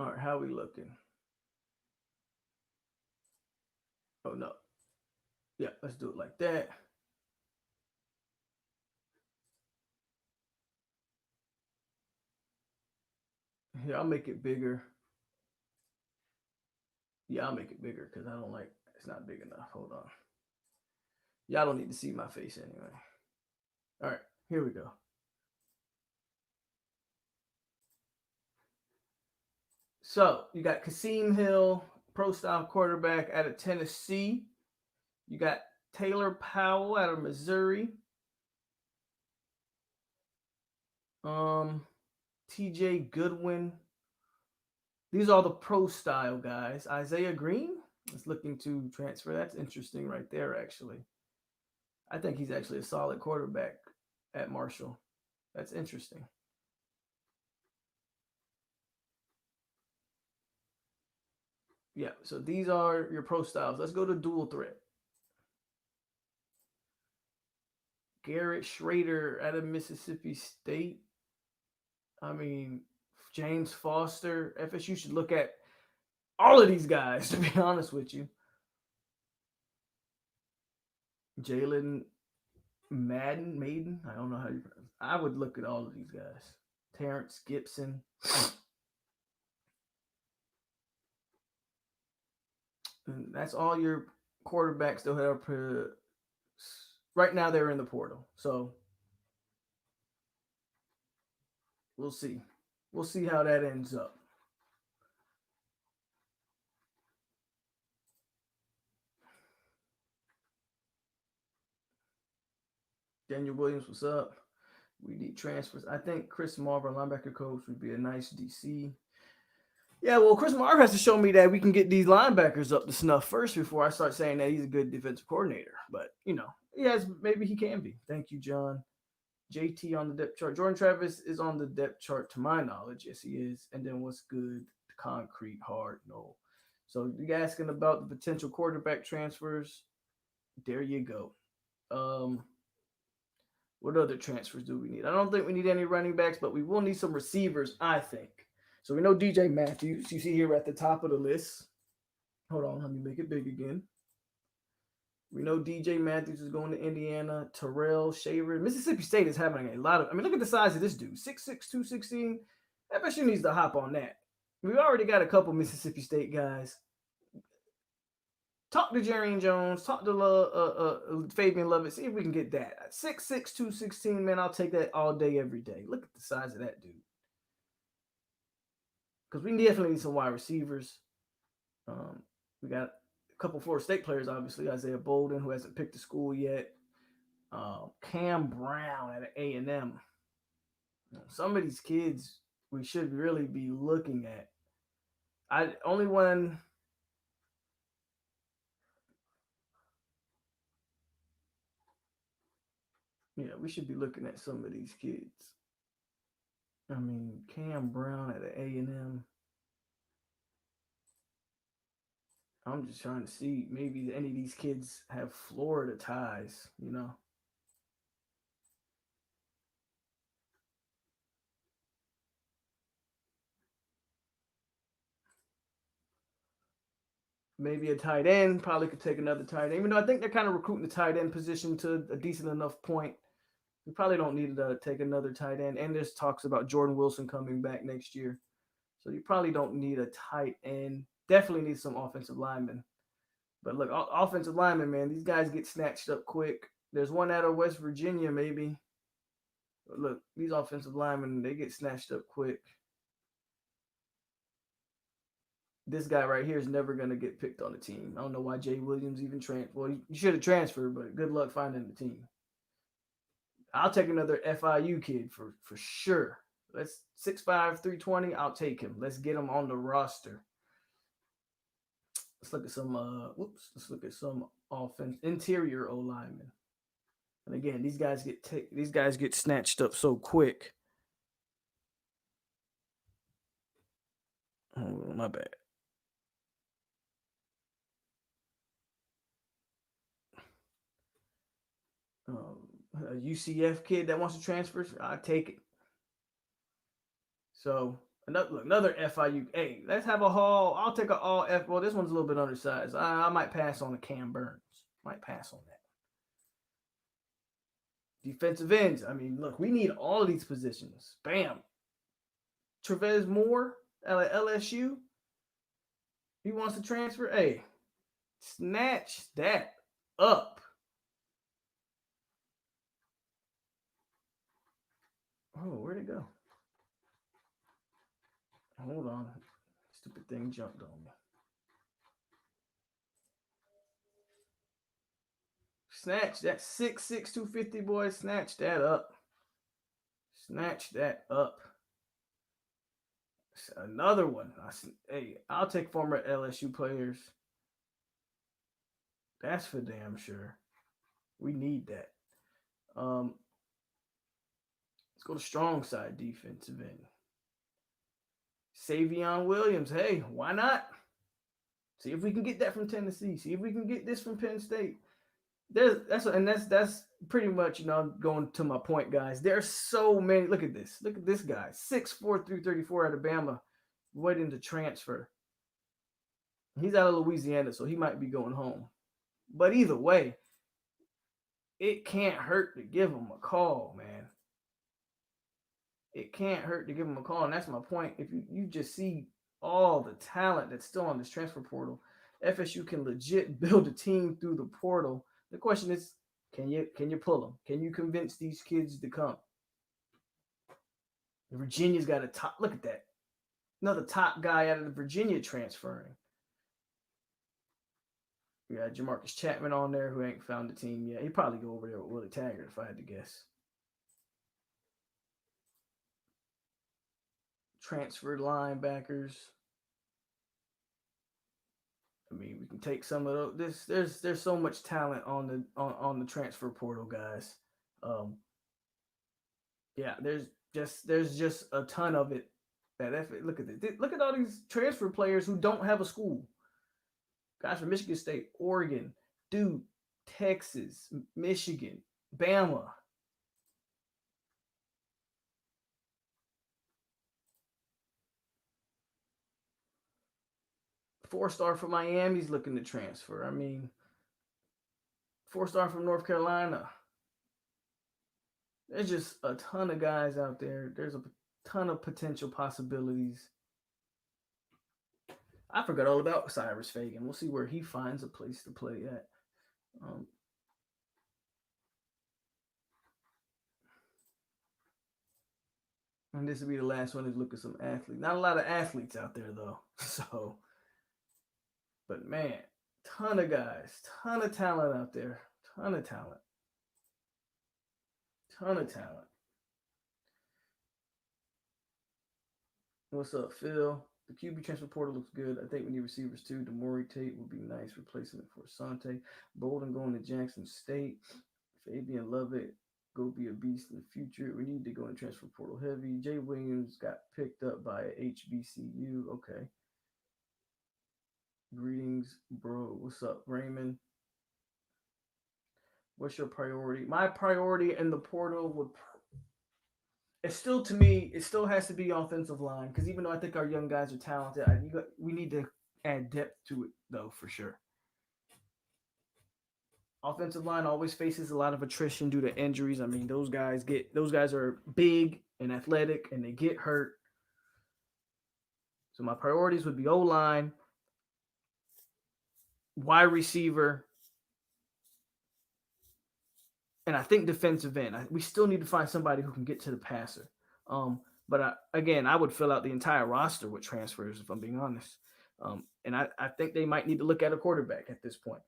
All right, how we looking? Oh no. Yeah, let's do it like that. Here, I'll make it bigger. Yeah, I'll make it bigger because I don't like it's not big enough. Hold on. Y'all don't need to see my face anyway. All right, here we go. So you got Kasim Hill, pro style quarterback out of Tennessee. You got Taylor Powell out of Missouri. TJ Goodwin. These are all the pro style guys. Isaiah Green is looking to transfer. That's interesting right there, actually. I think he's actually a solid quarterback at Marshall. That's interesting. Yeah, so these are your pro styles. Let's go to dual threat. Garrett Schrader out of Mississippi State. I mean, James Foster. FSU should look at all of these guys, to be honest with you. Jalen Maiden. I don't know how you. I would look at all of these guys. Terrence Gibson. And that's all your quarterbacks that have. Right now, they're in the portal, so we'll see. We'll see how that ends up. Daniel Williams, what's up? We need transfers. I think Chris Marver, linebacker coach, would be a nice DC. Yeah, well, Chris Marver has to show me that we can get these linebackers up to snuff first before I start saying that he's a good defensive coordinator. But, yes, maybe he can be. Thank you, John. JT on the depth chart. Jordan Travis is on the depth chart to my knowledge. Yes, he is. And then what's good? Concrete, hard, no. So you're asking about the potential quarterback transfers. There you go. What other transfers do we need? I don't think we need any running backs, but we will need some receivers, I think. So we know DJ Matthews. You see here at the top of the list. Hold on, let me make it big again. We know DJ Matthews is going to Indiana. Terrell Shaver. Mississippi State is having a lot of. I mean, look at the size of this dude. 6'6", 216. FSU needs to hop on that. We already got a couple Mississippi State guys. Talk to Jarian Jones. Talk to Fabian Lovett. See if we can get that. 6'6", 216, man. I'll take that all day, every day. Look at the size of that dude. Because we definitely need some wide receivers. We got a couple Florida State players, obviously. Isaiah Bolden, who hasn't picked a school yet. Cam Brown at A&M. Some of these kids we should really be looking at. Only one. Yeah, we should be looking at some of these kids. I mean, Cam Brown at A&M. I'm just trying to see maybe any of these kids have Florida ties, you know. Maybe a tight end probably could take another tight end. Even though I think they're kind of recruiting the tight end position to a decent enough point. We probably don't need to take another tight end. And there's talks about Jordan Wilson coming back next year. So you probably don't need a tight end. Definitely need some offensive linemen. But look, offensive linemen, man, these guys get snatched up quick. There's one out of West Virginia, maybe. But look, these offensive linemen, they get snatched up quick. This guy right here is never going to get picked on the team. I don't know why Jay Williams even transferred. Well, you should have transferred, but good luck finding the team. I'll take another FIU kid for sure. Let's 6'5", 320. I'll take him. Let's get him on the roster. Let's look at some. Let's look at some offense interior O linemen. And again, these guys get snatched up so quick. Oh, my bad. A UCF kid that wants to transfer, I take it. So another FIU. Hey, let's have a haul. I'll take an all F. Well, this one's a little bit undersized. I might pass on a Cam Burns. Might pass on that. Defensive ends. I mean, look, we need all of these positions. Bam. Trevez Moore at LSU. He wants to transfer. Hey, snatch that up. Oh, where'd it go? Hold on. Stupid thing jumped on me. Snatch that 6'6", 250, boy. Snatch that up. Snatch that up. Another one. Hey, I'll take former LSU players. That's for damn sure. We need that. Let's go to strong side defensive end. Savion Williams. Hey, why not? See if we can get that from Tennessee. See if we can get this from Penn State. That's pretty much, going to my point, guys. There's so many. Look at this. Look at this guy. 6'4", 334 out of Bama, waiting to transfer. He's out of Louisiana, so he might be going home. But either way, it can't hurt to give him a call, man. It can't hurt to give him a call, and that's my point. If you just see all the talent that's still on this transfer portal, FSU can legit build a team through the portal. The question is, can you pull them? Can you convince these kids to come? Virginia's got a top. Look at that. Another top guy out of the Virginia transferring. We got Jamarcus Chapman on there who ain't found the team yet. He'd probably go over there with Willie Taggart if I had to guess. Transferred linebackers. I mean, we can take some of those. There's so much talent on the transfer portal, guys. Yeah, there's just a ton of it. Look at this. Look at all these transfer players who don't have a school. Guys from Michigan State, Oregon, Duke, Texas, Michigan, Bama. Four-star from Miami's looking to transfer. I mean, four-star from North Carolina. There's just a ton of guys out there. There's a ton of potential possibilities. I forgot all about Cyrus Fagan. We'll see where he finds a place to play at. And this will be the last one to look at some athletes. Not a lot of athletes out there, though. So, but man, ton of guys, ton of talent out there. Ton of talent. Ton of talent. What's up, Phil? The QB transfer portal looks good. I think we need receivers too. Demore Tate would be a nice replacement for Asante. Bolden going to Jackson State. Fabian Lovett. go be a beast in the future. We need to go and transfer portal heavy. Jay Williams got picked up by HBCU. Okay. Greetings, bro. What's up, Raymond? What's your priority? My priority in the portal would it's still to me, it still has to be offensive line because even though I think our young guys are talented, we need to add depth to it though for sure. Offensive line always faces a lot of attrition due to injuries. I mean, those guys are big and athletic and they get hurt. So my priorities would be O line, wide receiver, and I think defensive end. We still need to find somebody who can get to the passer. Again, I would fill out the entire roster with transfers if I'm being honest. And I think they might need to look at a quarterback at this point.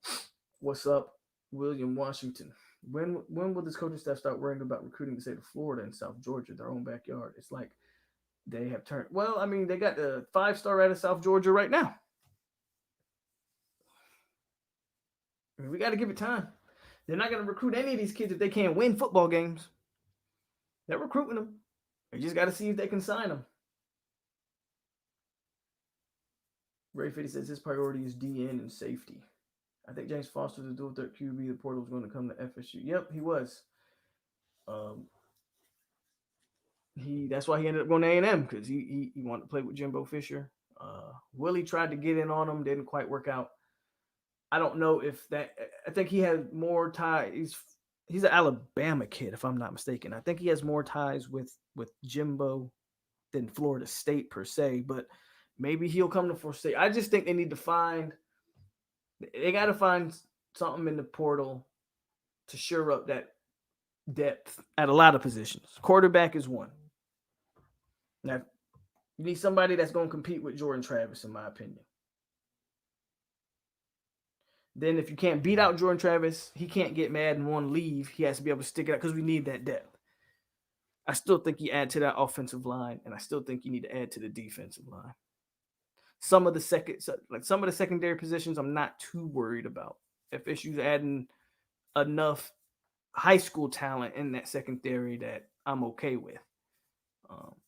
What's up, William Washington? When will this coaching staff start worrying about recruiting the state of Florida and South Georgia, their own backyard? It's like they have turned. Well, I mean, they got the 5-star out of South Georgia right now. I mean, we got to give it time. They're not going to recruit any of these kids if they can't win football games. They're recruiting them. They just got to see if they can sign them. Ray Fitty says his priority is DN and safety. I think James Foster, the dual threat QB, the portal was going to come to FSU. Yep, he was. That's why he ended up going to A&M because he wanted to play with Jimbo Fisher. Willie tried to get in on him, didn't quite work out. I don't know if that. I think he had more ties. He's an Alabama kid, if I'm not mistaken. I think he has more ties with Jimbo than Florida State per se, but maybe he'll come to Florida State. I just think they got to find something in the portal to shore up that depth at a lot of positions. Quarterback is one. Now, you need somebody that's going to compete with Jordan Travis, in my opinion. Then if you can't beat out Jordan Travis, he can't get mad and want to leave. He has to be able to stick it out because we need that depth. I still think you add to that offensive line, and I still think you need to add to the defensive line. Some of the secondary positions, I'm not too worried about. FSU's adding enough high school talent in that secondary that I'm okay with.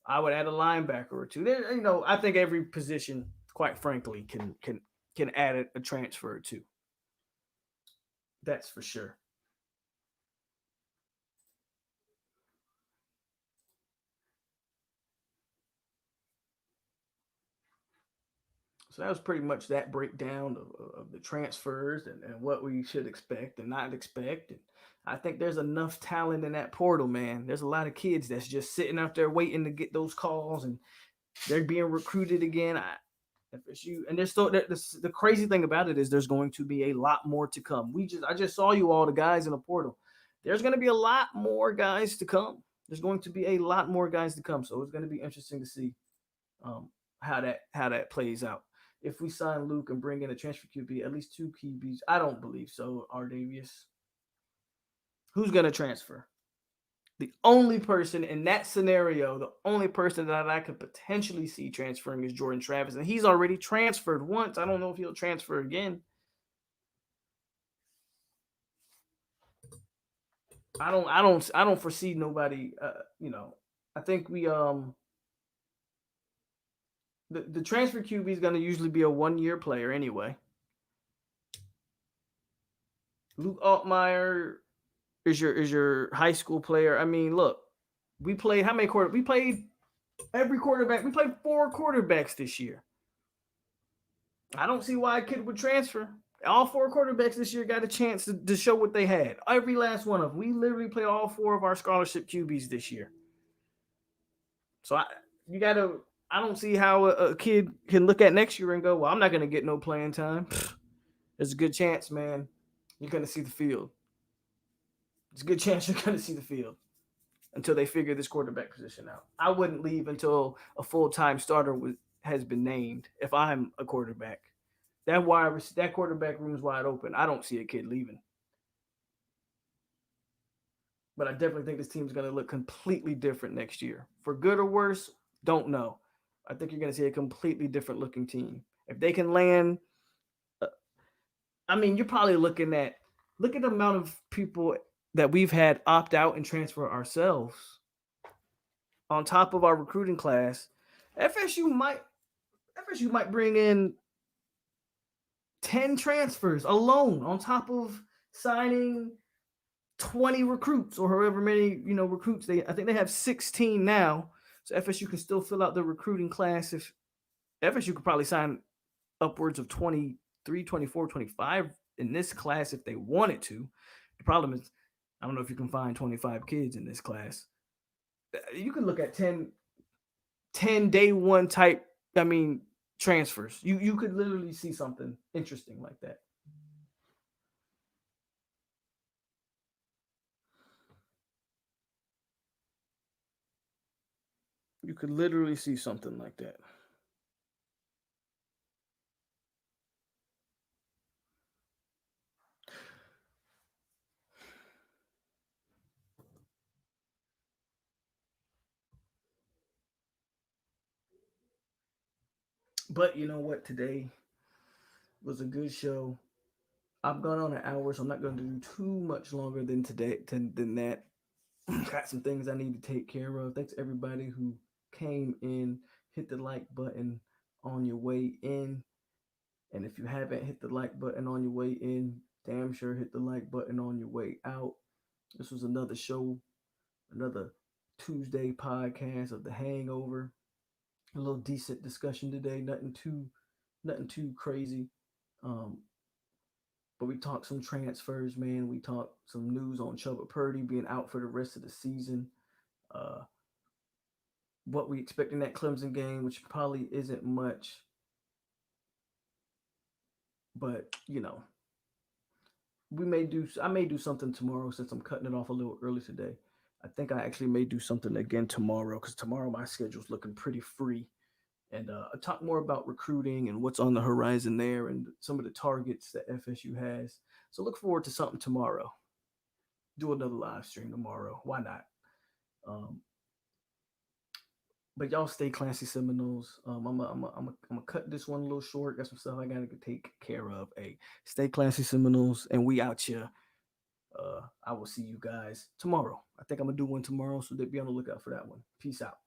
I would add a linebacker or two. There, I think every position, quite frankly, can add a transfer or two. That's for sure. So that was pretty much that breakdown of the transfers and what we should expect and not expect. And I think there's enough talent in that portal, man. There's a lot of kids that's just sitting out there waiting to get those calls, and they're being recruited again. FSU, and there's still the crazy thing about it is there's going to be a lot more to come. I just saw you all the guys in the portal. There's going to be a lot more guys to come. There's going to be a lot more guys to come. So it's going to be interesting to see how that plays out. If we sign Luke and bring in a transfer QB, at least 2 QBs, I don't believe so. Ardavius, who's going to transfer? The only person in that scenario, the only person that I could potentially see transferring is Jordan Travis, and he's already transferred once. I don't know if he'll transfer again. I don't foresee nobody. I think we the transfer QB is going to usually be a 1-year player anyway. Luke Altmaier is your high school player. I mean, look, we played how many quarterbacks? We played every quarterback. We played 4 quarterbacks this year. I don't see why a kid would transfer. All 4 quarterbacks this year got a chance to show what they had. Every last one of them. We literally played all 4 of our scholarship QBs this year. So I don't see how a kid can look at next year and go, well, I'm not going to get no playing time. There's a good chance, man, you're going to see the field. There's a good chance you're going to see the field until they figure this quarterback position out. I wouldn't leave until a full-time starter has been named if I'm a quarterback. That quarterback room is wide open. I don't see a kid leaving. But I definitely think this team is going to look completely different next year. For good or worse, don't know. I think you're going to see a completely different looking team. If they can land, you're probably look at the amount of people that we've had opt out and transfer ourselves on top of our recruiting class, FSU might FSU might bring in 10 transfers alone on top of signing 20 recruits or however many, recruits I think they have 16 now. So FSU can still fill out the recruiting class. If FSU could probably sign upwards of 23, 24, 25 in this class if they wanted to. The problem is, I don't know if you can find 25 kids in this class. You can look at 10 day one type, transfers. You could literally see something interesting like that. You could literally see something like that. But you know what? Today was a good show. I've gone on an hour, so I'm not going to do too much longer than today than that. Got some things I need to take care of. Thanks everybody who came in. Hit the like button on your way in. And if you haven't hit the like button on your way in, damn sure hit the like button on your way out. This was another show, another Tuesday podcast of the Hangover. A little decent discussion today. Nothing too crazy. Um, but we talked some transfers, man. We talked some news on Chuba Purdy being out for the rest of the season. Uh, what we expect in that Clemson game, which probably isn't much, but I may do something tomorrow since I'm cutting it off a little early today. I think I actually may do something again tomorrow because tomorrow my schedule's looking pretty free. And I talk more about recruiting and what's on the horizon there and some of the targets that FSU has. So look forward to something tomorrow. Do another live stream tomorrow. Why not? Um, but y'all stay classy, Seminoles. I'm gonna cut this one a little short. Got some stuff I gotta take care of. Hey, stay classy, Seminoles, and we out here. I will see you guys tomorrow. I think I'm gonna do one tomorrow, so be on the lookout for that one. Peace out.